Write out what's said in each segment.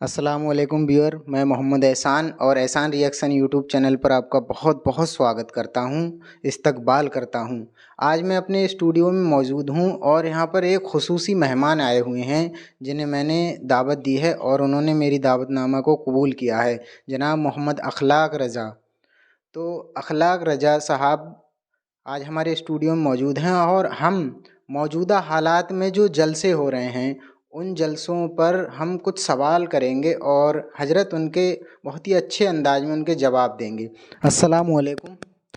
السلام علیکم ویور، میں محمد احسان اور احسان ریئیکشن یوٹیوب چینل پر آپ کا بہت بہت سواگت کرتا ہوں، استقبال کرتا ہوں۔ آج میں اپنے اسٹوڈیو میں موجود ہوں اور یہاں پر ایک خصوصی مہمان آئے ہوئے ہیں جنہیں میں نے دعوت دی ہے اور انہوں نے میری دعوت نامہ کو قبول کیا ہے، جناب محمد اخلاق رضا۔ تو اخلاق رضا صاحب آج ہمارے اسٹوڈیو میں موجود ہیں اور ہم موجودہ حالات میں جو جلسے ہو رہے ہیں ان جلسوں پر ہم کچھ سوال کریں گے اور حضرت ان کے بہت ہی اچھے انداز میں ان کے جواب دیں گے۔ السلام علیکم۔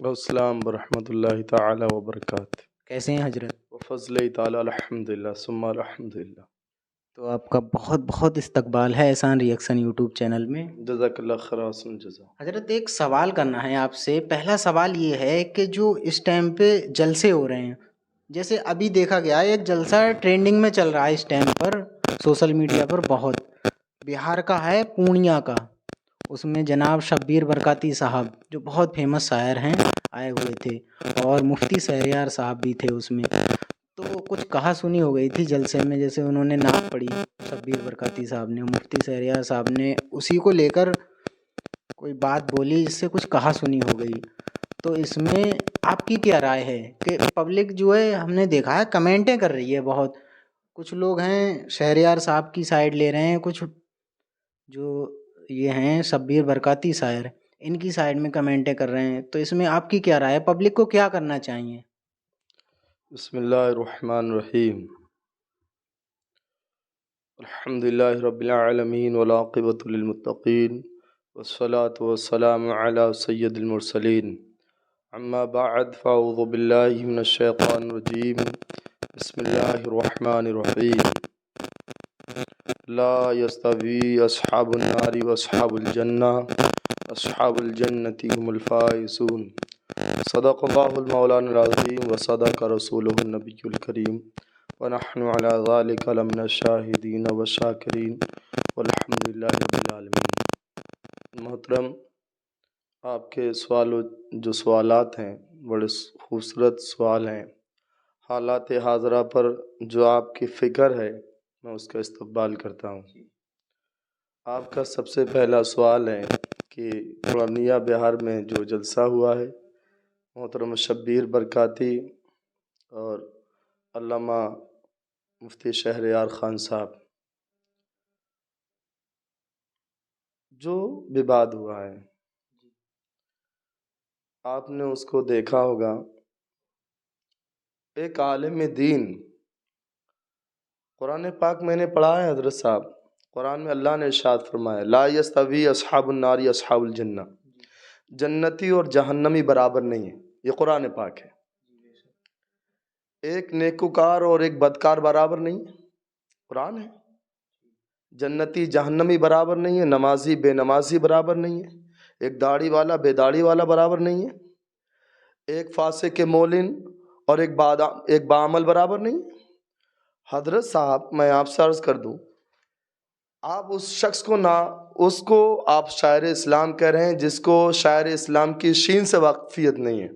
السلام ورحمۃ اللہ تعالی وبرکاتہ۔ کیسے ہیں حضرت؟ وفضل تعالی الحمدللہ ثم الحمدللہ۔ تو آپ کا بہت بہت استقبال ہے احسان ریئیکشن یوٹیوب چینل میں۔ جزاک اللہ خیر، حسن جزا۔ حضرت ایک سوال کرنا ہے آپ سے۔ پہلا سوال یہ ہے کہ جو اس ٹائم پہ جلسے ہو رہے ہیں، جیسے ابھی دیکھا گیا ایک جلسہ ٹرینڈنگ میں چل رہا ہے اس ٹائم پر سوشل میڈیا پر، بہت بہار کا ہے، پورنیا کا۔ اس میں جناب شبیر برکاتی صاحب جو بہت فیمس شاعر ہیں آئے ہوئے تھے اور مفتی شہریار صاحب بھی تھے اس میں۔ تو کچھ کہا سنی ہو گئی تھی جلسے میں، جیسے انہوں نے نعت پڑھی شبیر برکاتی صاحب نے، مفتی شہریار صاحب نے اسی کو لے کر کوئی بات بولی جس سے کچھ کہا سنی ہو گئی۔ تو اس میں آپ کی کیا رائے ہے کہ پبلک جو ہے، ہم نے دیکھا ہے کمنٹیں کر رہی ہے بہت، کچھ لوگ ہیں شہریار صاحب کی سائڈ لے رہے ہیں، کچھ جو یہ ہیں شبیر برکاتی شاعر ان کی سائڈ میں کمنٹیں کر رہے ہیں۔ تو اس میں آپ کی کیا رائے ہے؟ پبلک کو کیا کرنا چاہیے؟ بسم اللہ الرحمن الرحیم۔ الحمدللہ رب العالمین والعاقبۃ للمتقین والصلاة والسلام علی سید المرسلین، اما بعد فاعوذ باللہ من الشیطان الرجیم، بسم اللہ الرحمن الرحیم۔ لا یستوی اصحاب النار واصحاب الجنہ، اصحاب الجنۃ هم الفائزون۔ صدق اللہ المولانا العظیم وصدق رسولہ النبی الکریم، ونحن علی ذلک لمن الشاہدین والشاکرین والحمد للہ رب العالمین۔ محترم، آپ کے جو سوالات ہیں بڑے خوبصورت سوال ہیں۔ حالات حاضرہ پر جو آپ کی فکر ہے میں اس کا استقبال کرتا ہوں۔ آپ کا سب سے پہلا سوال ہے کہ پورنیہ بہار میں جو جلسہ ہوا ہے محترم شبیر برکاتی اور علامہ مفتی شہریار خان صاحب، جو وواد ہوا ہے، آپ نے اس کو دیکھا ہوگا۔ ایک عالم دین، قرآن پاک میں نے پڑھا ہے حضرت صاحب، قرآن میں اللہ نے ارشاد فرمایا لا یستوی اصحاب النار اصحاب الجنہ، جنتی اور جہنمی برابر نہیں ہے۔ یہ قرآن پاک ہے۔ ایک نیکوکار اور ایک بدکار برابر نہیں ہے، قرآن ہے۔ جنتی جہنمی برابر نہیں ہے، نمازی بے نمازی برابر نہیں ہے، ایک داڑھی والا بے داڑھی والا برابر نہیں ہے، ایک فاسق مومن اور ایک باعمل برابر نہیں ہے۔ حضرت صاحب، میں آپ سے عرض کر دوں، آپ اس شخص کو آپ شاعر اسلام کہہ رہے ہیں جس کو شاعر اسلام کی شین سے واقفیت نہیں ہے،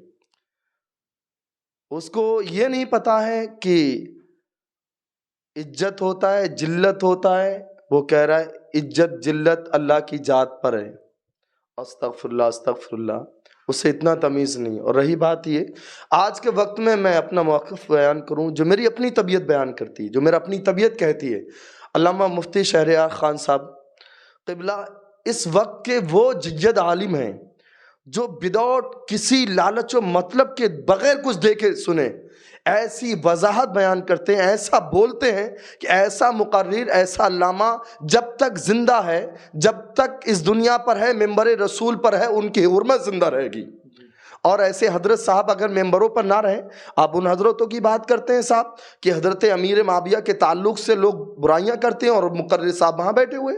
اس کو یہ نہیں پتا ہے کہ عزت ہوتا ہے جلت ہوتا ہے۔ وہ کہہ رہا ہے عزت جلت اللہ کی ذات پر ہے۔ استغفر اللہ استغفر اللہ، اسے اتنا تمیز نہیں۔ اور رہی بات یہ، آج کے وقت میں اپنا موقف بیان کروں جو میری اپنی طبیعت بیان کرتی ہے، جو میرا اپنی طبیعت کہتی ہے۔ علامہ مفتی شہریار خان صاحب قبلہ اس وقت کے وہ جید عالم ہیں جو وداؤٹ کسی لالچ و مطلب کے بغیر کچھ دیکھے سنے ایسی وضاحت بیان کرتے ہیں، ایسا بولتے ہیں کہ ایسا مقرر، ایسا علامہ جب تک زندہ ہے، جب تک اس دنیا پر ہے، ممبر رسول پر ہے، ان کی حرمت زندہ رہے گی۔ اور ایسے حضرت صاحب اگر ممبروں پر نہ رہیں، آپ ان حضرتوں کی بات کرتے ہیں صاحب کہ حضرت امیر معاویہ کے تعلق سے لوگ برائیاں کرتے ہیں اور مقرر صاحب وہاں بیٹھے ہوئے،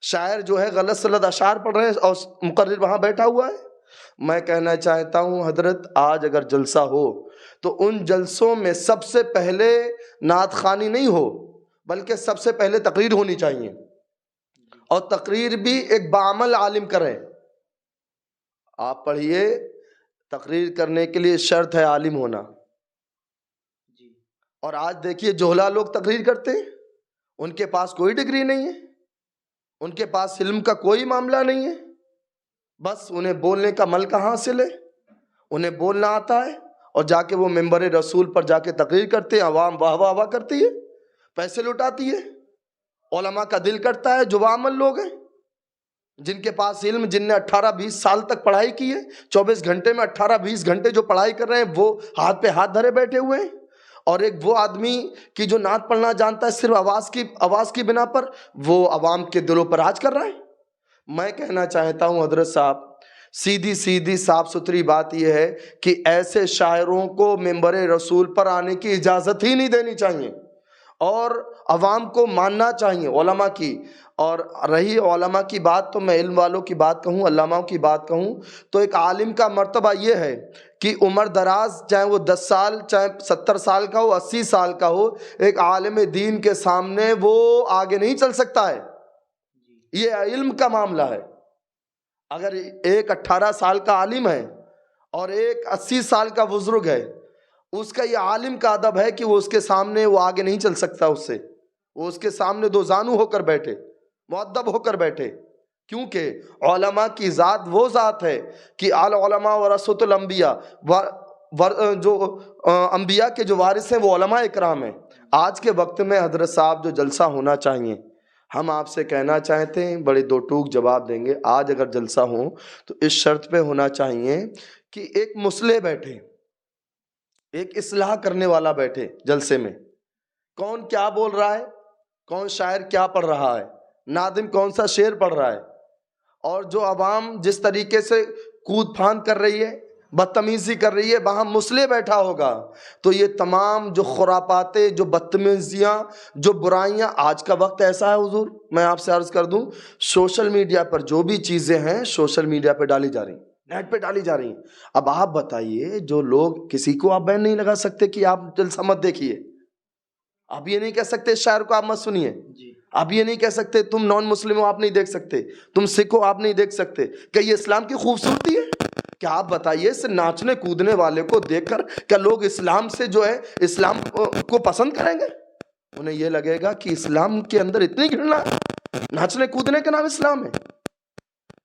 شاعر جو ہے غلط سلط اشعار پڑھ رہے ہیں اور مقرر وہاں بیٹھا ہوا ہے۔ میں کہنا چاہتا ہوں حضرت، آج اگر جلسہ ہو تو ان جلسوں میں سب سے پہلے نعت خوانی نہیں ہو، بلکہ سب سے پہلے تقریر ہونی چاہیے، اور تقریر بھی ایک باعمل عالم کرے۔ آپ پڑھیے، تقریر کرنے کے لیے شرط ہے عالم ہونا۔ اور آج دیکھیے جوہلا لوگ تقریر کرتے ہیں، ان کے پاس کوئی ڈگری نہیں ہے، ان کے پاس علم کا کوئی معاملہ نہیں ہے، بس انہیں بولنے کا ملکہ حاصل ہے، انہیں بولنا آتا ہے، اور جا کے وہ ممبر رسول پر جا کے تقریر کرتے ہیں، عوام واہ واہ واہ کرتی ہے، پیسے لٹاتی ہے، علماء کا دل کرتا ہے جو عامل لوگ ہیں جن کے پاس علم، جن نے 18-20 سال تک پڑھائی کی ہے، 24 گھنٹے میں 18-20 گھنٹے جو پڑھائی کر رہے ہیں، وہ ہاتھ پہ ہاتھ دھرے بیٹھے ہوئے ہیں، اور ایک وہ آدمی کی جو نعت پڑھنا جانتا ہے صرف آواز کی بنا پر، وہ عوام کے دلوں پر راج کر رہا ہے۔ میں کہنا چاہتا ہوں حضرت صاحب، سیدھی صاف ستھری بات یہ ہے کہ ایسے شاعروں کو ممبر رسول پر آنے کی اجازت ہی نہیں دینی چاہیے، اور عوام کو ماننا چاہیے علماء کی۔ اور رہی علماء کی بات، تو میں علم والوں کی بات کہوں، علماء کی بات کہوں، تو ایک عالم کا مرتبہ یہ ہے کہ عمر دراز، چاہے وہ 10 سال، چاہے 70 سال کا ہو، 80 سال کا ہو، ایک عالم دین کے سامنے وہ آگے نہیں چل سکتا ہے، یہ علم کا معاملہ ہے۔ اگر ایک 18 سال کا عالم ہے اور ایک 80 سال کا بزرگ ہے، اس کا یہ عالم کا ادب ہے کہ وہ اس کے سامنے وہ آگے نہیں چل سکتا، اس سے وہ اس کے سامنے دو زانو ہو کر بیٹھے، مؤدب ہو کر بیٹھے، کیونکہ علماء کی ذات وہ ذات ہے کہ العلماء ورثۃ الانبیاء، جو انبیاء کے جو وارث ہیں وہ علماء اکرام ہیں۔ آج کے وقت میں حضرت صاحب جو جلسہ ہونا چاہیے، ہم آپ سے کہنا چاہتے ہیں، بڑے دو ٹوک جواب دیں گے، آج اگر جلسہ ہو تو اس شرط پہ ہونا چاہیے کہ ایک مصلح بیٹھے، ایک اصلاح کرنے والا بیٹھے جلسے میں، کون کیا بول رہا ہے، کون شاعر کیا پڑھ رہا ہے، ناظم کون سا شعر پڑھ رہا ہے، اور جو عوام جس طریقے سے کود پھاند کر رہی ہے، بدتمیزی کر رہی ہے، وہاں مصلح بیٹھا ہوگا تو یہ تمام جو خرافاتیں، جو بدتمیزیاں، جو برائیاں، آج کا وقت ایسا ہے حضور، میں آپ سے عرض کر دوں، سوشل میڈیا پر جو بھی چیزیں ہیں سوشل میڈیا پہ ڈالی جا رہی ہیں، نیٹ پہ ڈالی جا رہی ہیں۔ اب آپ بتائیے، جو لوگ، کسی کو آپ بین نہیں لگا سکتے کہ آپ جلسہ مت دیکھیے، آپ یہ نہیں کہہ سکتے شاعر کو آپ مت سنیے، آپ یہ نہیں کہہ سکتے تم نان مسلم ہو آپ نہیں دیکھ سکتے، تم سکھ ہو آپ نہیں دیکھ سکتے، کہ یہ اسلام کی خوبصورتی ہے؟ کیا آپ بتائیے، اس ناچنے کودنے والے کو دیکھ کر کیا لوگ اسلام سے جو ہے اسلام کو پسند کریں گے؟ انہیں یہ لگے گا کہ اسلام کے اندر اتنی گھرنا ہے، ناچنے کودنے کا نام اسلام ہے۔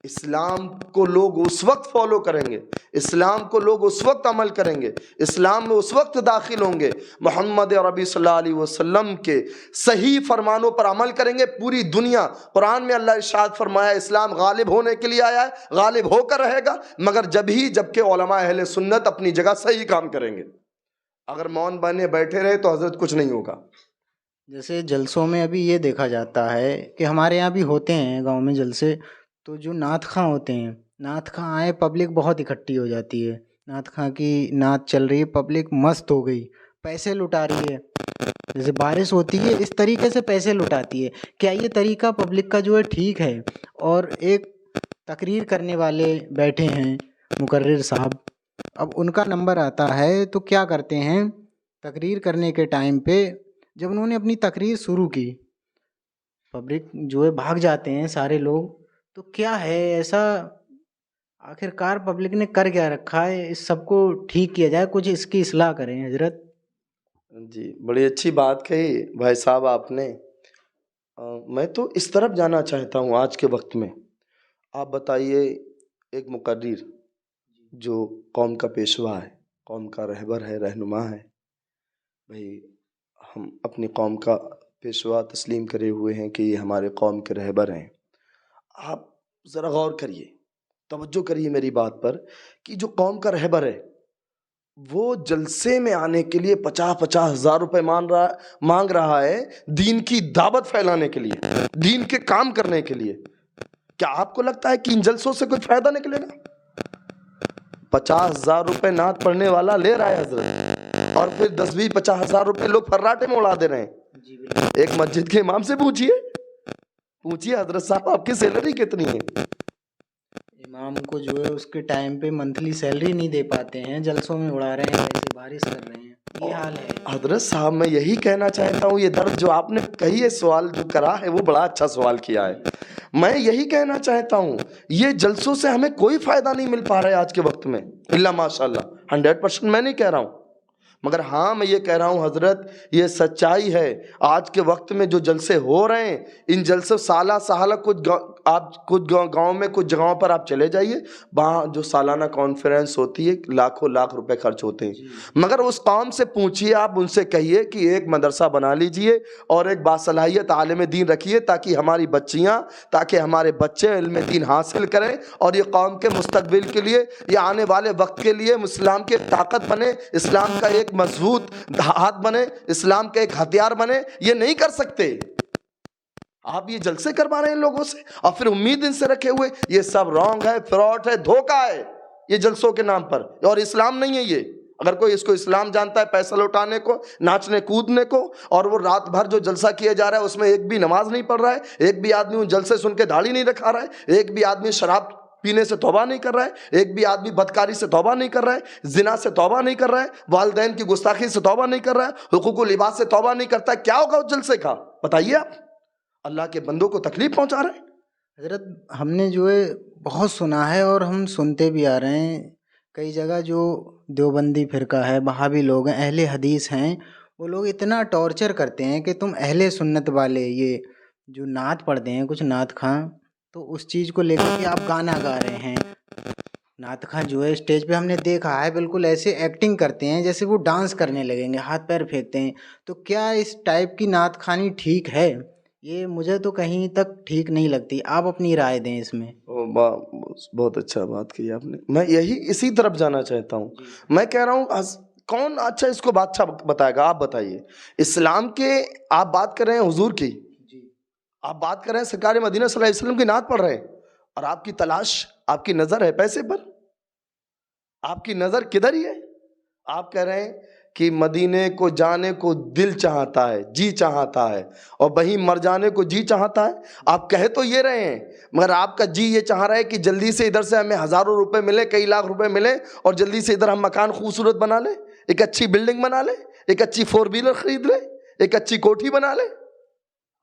اسلام کو لوگ اس وقت فالو کریں گے، اسلام کو لوگ اس وقت عمل کریں گے، اسلام میں اس وقت داخل ہوں گے، محمد عربی صلی اللہ علیہ وسلم کے صحیح فرمانوں پر عمل کریں گے۔ پوری دنیا، قرآن میں اللہ ارشاد فرمایا اسلام غالب ہونے کے لیے آیا ہے، غالب ہو کر رہے گا، مگر جبکہ علماء اہل سنت اپنی جگہ صحیح کام کریں گے۔ اگر مون بنے بیٹھے رہے تو حضرت کچھ نہیں ہوگا۔ جیسے جلسوں میں ابھی یہ دیکھا جاتا ہے کہ ہمارے یہاں بھی ہوتے ہیں گاؤں میں جلسے، تو جو نعت خواں ہوتے ہیں، نعت خواں آئے، پبلک بہت اکٹھی ہو جاتی ہے، نعت خواں کی نعت چل رہی ہے، پبلک مست ہو گئی، پیسے لٹا رہی ہے، جیسے بارش ہوتی ہے اس طریقے سے پیسے لٹاتی ہے۔ کیا یہ طریقہ پبلک کا جو ہے ٹھیک ہے؟ اور ایک تقریر کرنے والے بیٹھے ہیں مقرر صاحب، اب ان کا نمبر آتا ہے تو کیا کرتے ہیں، تقریر کرنے کے ٹائم پہ جب انہوں نے اپنی تقریر شروع کی، پبلک جو ہے بھاگ جاتے ہیں سارے لوگ، تو کیا ہے ایسا؟ آخر کار پبلک نے کر کیا رکھا ہے؟ اس سب کو ٹھیک کیا جائے، کچھ اس کی اصلاح کریں حضرت۔ جی بڑی اچھی بات کہی بھائی صاحب آپ نے۔ میں تو اس طرف جانا چاہتا ہوں آج کے وقت میں، آپ بتائیے، ایک مقرر جو قوم کا پیشوا ہے، قوم کا رہبر ہے، رہنما ہے، بھائی ہم اپنی قوم کا پیشوا تسلیم کرے ہوئے ہیں کہ یہ ہمارے قوم کے رہبر ہیں۔ آپ ذرا غور کریے، توجہ کریے میری بات پر، کہ جو قوم کا رہبر ہے وہ جلسے میں آنے کے لیے 50-50 ہزار روپے مانگ رہا ہے، دین کی دعوت پھیلانے کے لیے، دین کے کام کرنے کے لیے۔ کیا آپ کو لگتا ہے کہ ان جلسوں سے کوئی فائدہ نکلے گا؟ 50,000 روپے نعت پڑھنے والا لے رہا ہے حضرت، اور پھر 10-20-50 ہزار روپے لوگ فرراٹے میں اڑا دے رہے ہیں۔ ایک مسجد کے امام سے پوچھیے حضرت صاحب آپ کی سیلری کتنی ہے؟ امام کو جو ہے اس کے ٹائم پہ منتھلی سیلری نہیں دے پاتے ہیں، جلسوں میں اڑا رہے ہیں، ایسے بارش کر رہے ہیں، یہ حال ہے حضرت صاحب۔ میں یہی کہنا چاہتا ہوں، یہ درد جو آپ نے کہی ہے، سوال جو کرا ہے وہ بڑا اچھا سوال کیا ہے۔ میں یہی کہنا چاہتا ہوں، یہ جلسوں سے ہمیں کوئی فائدہ نہیں مل پا رہا ہے آج کے وقت میں، الا ماشاء اللہ 100% میں نہیں کہہ رہا ہوں، مگر ہاں میں یہ کہہ رہا ہوں حضرت، یہ سچائی ہے، آج کے وقت میں جو جلسے ہو رہے ہیں، ان جلسوں سالہ کچھ آپ کچھ گاؤں میں کچھ جگہوں پر آپ چلے جائیے، وہاں جو سالانہ کانفرنس ہوتی ہے لاکھوں لاکھ روپے خرچ ہوتے ہیں، مگر اس قوم سے پوچھیے، آپ ان سے کہیے کہ ایک مدرسہ بنا لیجئے اور ایک باصلاحیت عالم دین رکھیے، تاکہ ہماری بچیاں، تاکہ ہمارے بچے علم دین حاصل کریں، اور یہ قوم کے مستقبل کے لیے، یہ آنے والے وقت کے لیے اسلام کی طاقت بنے، اسلام کا ایک مضبوط ہاتھ بنے، اسلام کا ایک ہتھیار بنے۔ یہ نہیں کر سکتے، آپ یہ جلسے کروا رہے ہیں لوگوں سے اور پھر امید ان سے رکھے ہوئے، یہ سب رانگ ہے، فراڈ ہے، دھوکہ ہے یہ جلسوں کے نام پر، اور اسلام نہیں ہے یہ۔ اگر کوئی اس کو اسلام جانتا ہے، پیسہ لوٹانے کو، ناچنے کودنے کو، اور وہ رات بھر جو جلسہ کیا جا رہا ہے اس میں ایک بھی نماز نہیں پڑھ رہا ہے، ایک بھی آدمی ان جلسے سن کے داڑھی نہیں رکھا رہا ہے، ایک بھی آدمی شراب پینے سے توبہ نہیں کر رہا ہے، ایک بھی آدمی بدکاری سے توبہ نہیں کر رہا ہے، زنا سے توبہ نہیں کر رہا ہے، والدین کی گستاخی سے توبہ نہیں کر رہا ہے، حقوق و لباس سے توبہ نہیں کرتا ہے، کیا ہوگا اس جلسے کا؟ بتائیے آپ۔ اللہ کے بندوں کو تکلیف پہنچا رہے ہیں۔ حضرت ہم نے جو ہے بہت سنا ہے اور ہم سنتے بھی آ رہے ہیں، کئی جگہ جو دیوبندی فرقہ ہے، وہابی لوگ ہیں، اہل حدیث ہیں، وہ لوگ اتنا ٹارچر کرتے ہیں کہ تم اہل سنت والے یہ جو نعت پڑھتے ہیں کچھ نعت خواں، تو اس چیز کو لے کر کے آپ گانا گا رہے ہیں۔ نعت خواں جو ہے اسٹیج پہ ہم نے دیکھا ہے بالکل ایسے ایکٹنگ کرتے ہیں جیسے وہ ڈانس کرنے لگیں گے، ہاتھ پیر پھینکتے ہیں۔ تو کیا اس ٹائپ کی نعت خوانی ٹھیک ہے؟ یہ مجھے تو کہیں تک ٹھیک نہیں لگتی، آپ اپنی رائے دیں اس میں۔ بہت اچھا بات کی آپ نے، میں یہی اسی طرف جانا چاہتا ہوں۔ میں کہہ رہا ہوں کون اچھا اس کو بادشاہ بتائے گا؟ آپ بتائیے۔ اسلام کے آپ بات کر رہے ہیں، حضور کی آپ بات کر رہے ہیں، سرکار مدینہ صلی اللہ علیہ وسلم کی نعت پڑھ رہے ہیں، اور آپ کی تلاش، آپ کی نظر ہے پیسے پر، آپ کی نظر کدھر ہی ہے؟ آپ کہہ رہے ہیں کہ مدینے کو جانے کو دل چاہتا ہے، جی چاہتا ہے، اور وہیں مر جانے کو جی چاہتا ہے۔ آپ کہہ تو یہ رہے ہیں، مگر آپ کا جی یہ چاہ رہا ہے کہ جلدی سے ادھر سے ہمیں ہزاروں روپے ملے، کئی لاکھ روپے ملے، اور جلدی سے ادھر ہم مکان خوبصورت بنا لیں، ایک اچھی بلڈنگ بنا لیں، ایک اچھی 4 ویلر خرید لیں، ایک اچھی کوٹھی بنا لیں۔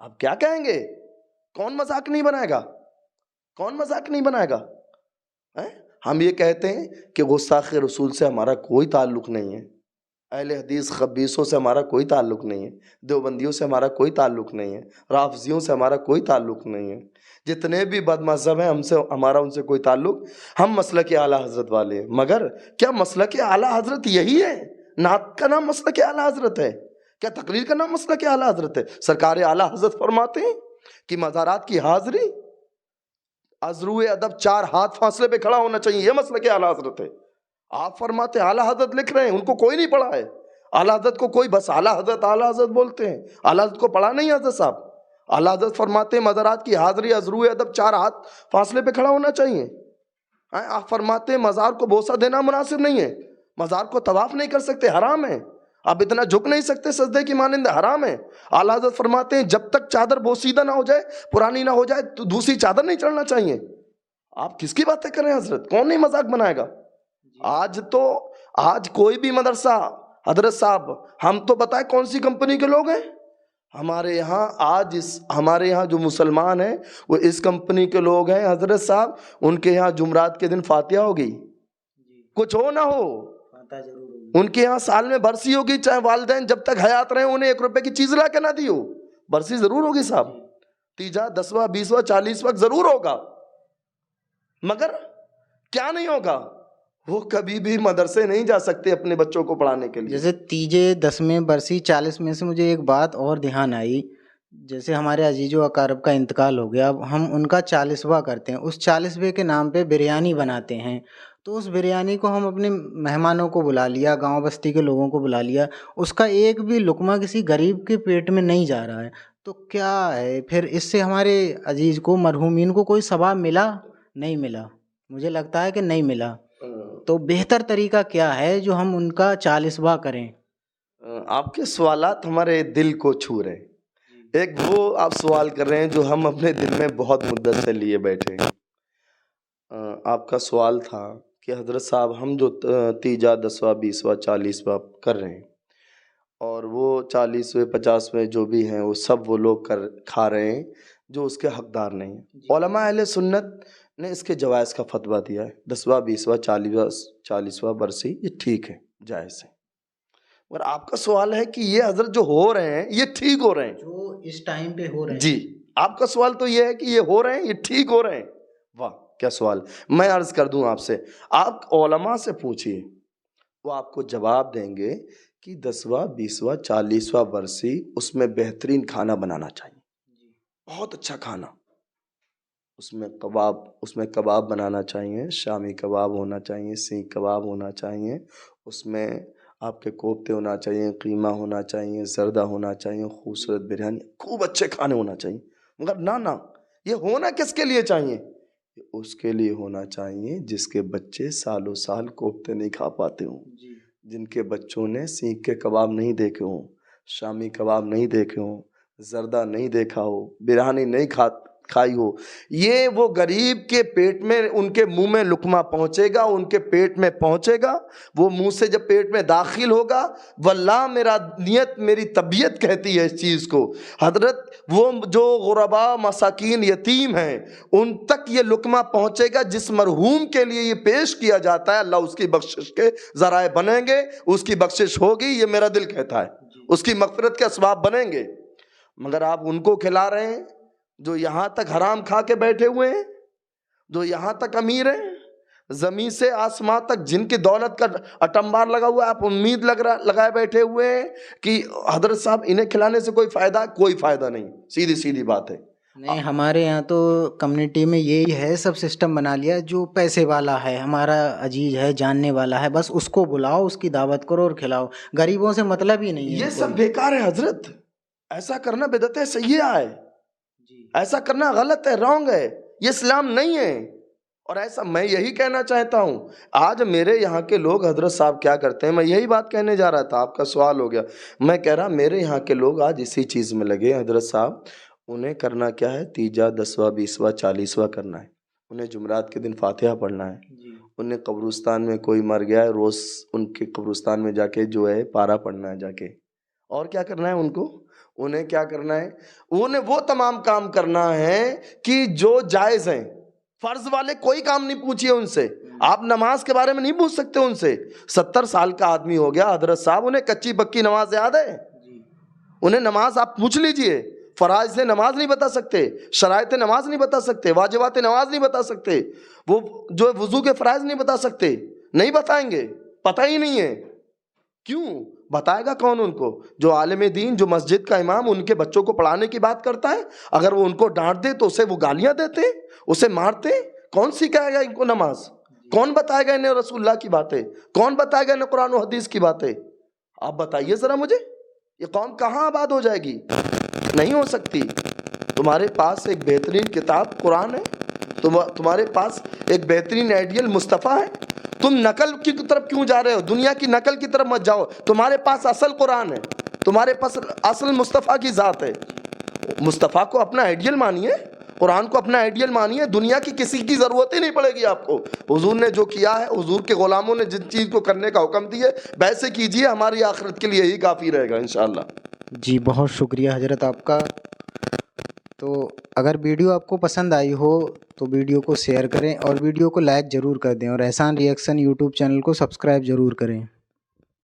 آپ کیا کہیں گے؟ کون مذاق نہیں بنائے گا؟ کون مذاق نہیں بنائے گا؟ ہم یہ کہتے ہیں کہ گستاخ رسول سے ہمارا کوئی تعلق نہیں ہے، اہل حدیث خبیثوں سے ہمارا کوئی تعلق نہیں ہے، دیوبندیوں سے ہمارا کوئی تعلق نہیں ہے، رافضیوں سے ہمارا کوئی تعلق نہیں ہے، جتنے بھی بد مذہب ہیں ہمارا ان سے کوئی تعلق، ہم مسلک اعلیٰ حضرت والے ہیں۔ مگر کیا مسلک اعلیٰ حضرت یہی ہے؟ نعت کا نام مسلک اعلیٰ حضرت ہے؟ کیا تقریر کا نام مسلک اعلیٰ حضرت ہے؟ سرکار اعلیٰ حضرت فرماتے ہیں کہ مزارات کی حاضری ازروئے ادب 4 ہاتھ فاصلے پہ کھڑا ہونا چاہیے، یہ مسلک اعلیٰ حضرت ہے۔ آپ فرماتے ہیں، اعلیٰ حضرت لکھ رہے ہیں، ان کو کوئی نہیں پڑھا ہے، اعلیٰ حضرت کو کوئی بس اعلیٰ حضرت بولتے ہیں، اعلیٰ حضرت کو پڑھا نہیں ہے حضرت صاحب۔ اعلیٰ حضرت فرماتے ہیں مزارات کی حاضری ازروئے ادب 4 ہاتھ فاصلے پہ کھڑا ہونا چاہیے۔ آپ فرماتے ہیں مزار کو بوسہ دینا مناسب نہیں ہے، مزار کو طواف نہیں کر سکتے، حرام ہے، آپ اتنا جھک نہیں سکتے سجدے کی مانند، حرام ہے۔ اعلیٰ حضرت فرماتے ہیں جب تک چادر بوسیدہ نہ ہو جائے، پرانی نہ ہو جائے، تو دوسری چادر نہیں چڑھنا چاہیے۔ آپ کس کی باتیں کریں حضرت؟ کون نہیں مذاق بنائے گا؟ آج کوئی بھی مدرسہ، حضرت صاحب ہم تو بتائیں کون سی کمپنی کے لوگ ہیں ہمارے یہاں؟ ہمارے یہاں جو مسلمان ہیں وہ اس کمپنی کے لوگ ہیں حضرت صاحب، ان کے یہاں جمعرات کے دن فاتحہ ہوگی، کچھ ہو نہ ہو، ان کے یہاں سال میں برسی ہوگی، چاہے والدین جب تک حیات رہے انہیں 1 روپے کی چیز لا کے نہ دی ہو، برسی ضرور ہوگی صاحب، تیجا 10واں 20واں 40واں ضرور ہوگا۔ مگر کیا نہیں ہوگا؟ وہ کبھی بھی مدرسے نہیں جا سکتے اپنے بچوں کو پڑھانے کے لیے۔ جیسے تیجے 10ویں برسی 40 میں سے مجھے ایک بات اور دھیان آئی، جیسے ہمارے عزیز و اقارب کا انتقال ہو گیا، اب ہم ان کا 40واں کرتے ہیں، اس 40ویں کے نام پہ بریانی بناتے ہیں، تو اس بریانی کو ہم اپنے مہمانوں کو بلا لیا، گاؤں بستی کے لوگوں کو بلا لیا، اس کا ایک بھی لقمہ کسی غریب کے پیٹ میں نہیں جا رہا ہے، تو کیا ہے پھر اس سے ہمارے عزیز کو، مرحومین کو کوئی ثواب ملا؟ نہیں ملا، مجھے لگتا ہے کہ نہیں ملا۔ تو بہتر طریقہ کیا ہے جو ہم ان کا 40واں کریں؟ آپ کے سوالات ہمارے دل کو چھو رہے ہیں۔ ایک وہ آپ سوال کر رہے ہیں جو ہم اپنے دل میں بہت مدت سے لیے بیٹھے ہیں۔ آپ کا سوال تھا کہ حضرت صاحب ہم جو تیجا 10واں 20واں 40واں کر رہے ہیں، اور وہ 40ویں 50ویں جو بھی ہیں وہ سب وہ لوگ کھا رہے ہیں جو اس کے حقدار نہیں ہیں۔ علماء اہل سنت نے اس کے جواز کا فتویٰ دیا ہے، 10واں 20واں 40واں برسی یہ ٹھیک ہے، جائز ہے۔ اور آپ کا سوال ہے کہ یہ حضرت جو ہو رہے ہیں یہ ٹھیک ہو رہے ہیں جو اس ٹائم پہ ہو رہے ہیں. جی آپ کا سوال تو یہ ہے کہ یہ ہو رہے ہیں، یہ ٹھیک ہو رہے ہیں. واہ کیا سوال. میں عرض کر دوں آپ سے، آپ علماء سے پوچھئے، وہ آپ کو جواب دیں گے کہ 10واں 20واں 40واں برسی اس میں بہترین کھانا بنانا چاہیے، بہت اچھا کھانا، اس میں کباب بنانا چاہیے، شامی کباب ہونا چاہیے، سیخ کباب ہونا چاہیے، اس میں آپ کے کوفتے ہونا چاہیے، قیمہ ہونا چاہیے، زردہ ہونا چاہیے، خوبصورت بریانی، خوب اچھے کھانے ہونا چاہیے. مگر نہ یہ ہونا کس کے لیے چاہیے؟ اس کے لیے ہونا چاہیے جس کے بچے سالوں سال کوفتے نہیں کھا پاتے ہوں، جن کے بچوں نے سیخ کے کباب نہیں دیکھے ہوں، شامی کباب نہیں دیکھے ہوں، زردہ نہیں دیکھا ہو، بریانی نہیں کھائی ہو. یہ وہ غریب کے پیٹ میں، ان کے منہ میں لقمہ پہنچے گا، ان کے پیٹ میں پہنچے گا، وہ منہ سے جب پیٹ میں داخل ہوگا، واللہ میرا نیت، میری طبیعت کہتی ہے اس چیز کو، حضرت وہ جو غرباء مساکین یتیم ہیں ان تک یہ لقمہ پہنچے گا جس مرحوم کے لیے یہ پیش کیا جاتا ہے، اللہ اس کی بخشش کے ذرائع بنیں گے، اس کی بخشش ہوگی، یہ میرا دل کہتا ہے، اس کی مغفرت کے اسباب بنیں گے. مگر آپ ان کو کھلا رہے ہیں جو یہاں تک حرام کھا کے بیٹھے ہوئے ہیں، جو یہاں تک امیر ہیں، زمین سے آسمان تک جن کی دولت کا اٹمبار لگا ہوا ہے، آپ امید لگائے بیٹھے ہوئے ہیں کہ حضرت صاحب انہیں کھلانے سے کوئی فائدہ نہیں. سیدھی بات ہے. نہیں، ہمارے یہاں تو کمیونٹی میں یہی ہے، سب سسٹم بنا لیا، جو پیسے والا ہے، ہمارا عزیز ہے، جاننے والا ہے، بس اس کو بلاؤ، اس کی دعوت کرو اور کھلاؤ، غریبوں سے مطلب ہی نہیں ہے. یہ سب بیکار ہے حضرت، ایسا کرنا بدعت ہے، سیئہ ہے، ایسا کرنا غلط ہے، رانگ ہے، یہ اسلام نہیں ہے. اور ایسا میں یہی کہنا چاہتا ہوں. آج میرے یہاں کے لوگ حضرت صاحب کیا کرتے ہیں، میں یہی بات کہنے جا رہا تھا، آپ کا سوال ہو گیا. میں کہہ رہا میرے یہاں کے لوگ آج اسی چیز میں لگے. حضرت صاحب انہیں کرنا کیا ہے، تیجا 10واں 20واں 40واں کرنا ہے، انہیں جمعرات کے دن فاتحہ پڑھنا ہے، انہیں قبرستان میں کوئی مر گیا ہے، روز ان کے قبرستان میں جا کے جو ہے پارا پڑھنا ہے جا کے. اور کیا کرنا ہے ان کو؟ انہیں کیا کرنا ہے؟ انہیں وہ تمام کام کرنا ہے کہ جو جائز ہیں. فرض والے کوئی کام نہیں پوچھئے ان سے. آپ نماز کے بارے میں نہیں پوچھ سکتے ان سے. 70 سال کا آدمی ہو گیا حضرت صاحب، انہیں کچی پکی نماز یاد ہے؟ انہیں نماز آپ پوچھ لیجئے، فرائض نماز نہیں بتا سکتے، شرائط نماز نہیں بتا سکتے، واجبات نماز نہیں بتا سکتے، وہ جو وضو کے فرائض نہیں بتا سکتے، نہیں بتائیں گے، پتہ ہی نہیں ہے. کیوں بتائے گا کون ان کو؟ جو عالم دین، جو مسجد کا امام ان کے بچوں کو پڑھانے کی بات کرتا ہے. اگر وہ ان کو ڈانٹ دے تو اسے وہ گالیاں دیتے، اسے مارتے. کون سکھائے گا ان کو نماز؟ کون بتائے گا انہیں رسول اللہ کی باتیں؟ کون بتائے گا انہیں قرآن و حدیث کی باتیں؟ آپ بتائیے ذرا مجھے، یہ قوم کہاں آباد ہو جائے گی؟ نہیں ہو سکتی. تمہارے پاس ایک بہترین کتاب قرآن ہے، تمہارے پاس ایک بہترین آئیڈیل مصطفیٰ ہے. تم نقل کی طرف کیوں جا رہے ہو؟ دنیا کی نقل کی طرف مت جاؤ. تمہارے پاس اصل قرآن ہے، تمہارے پاس اصل مصطفیٰ کی ذات ہے. مصطفیٰ کو اپنا آئیڈیل مانیے، قرآن کو اپنا آئیڈیل مانیے. دنیا کی کسی کی ضرورت ہی نہیں پڑے گی آپ کو. حضور نے جو کیا ہے، حضور کے غلاموں نے جن چیز کو کرنے کا حکم دیا ہے، ویسے کیجئے، ہماری آخرت کے لیے یہی کافی رہے گا انشاءاللہ. جی بہت شکریہ حضرت آپ کا. تو اگر ویڈیو آپ کو پسند آئی ہو تو ویڈیو کو شیئر کریں اور ویڈیو کو لائک ضرور کر دیں، اور احسان ری ایکشن یوٹیوب چینل کو سبسکرائب ضرور کریں.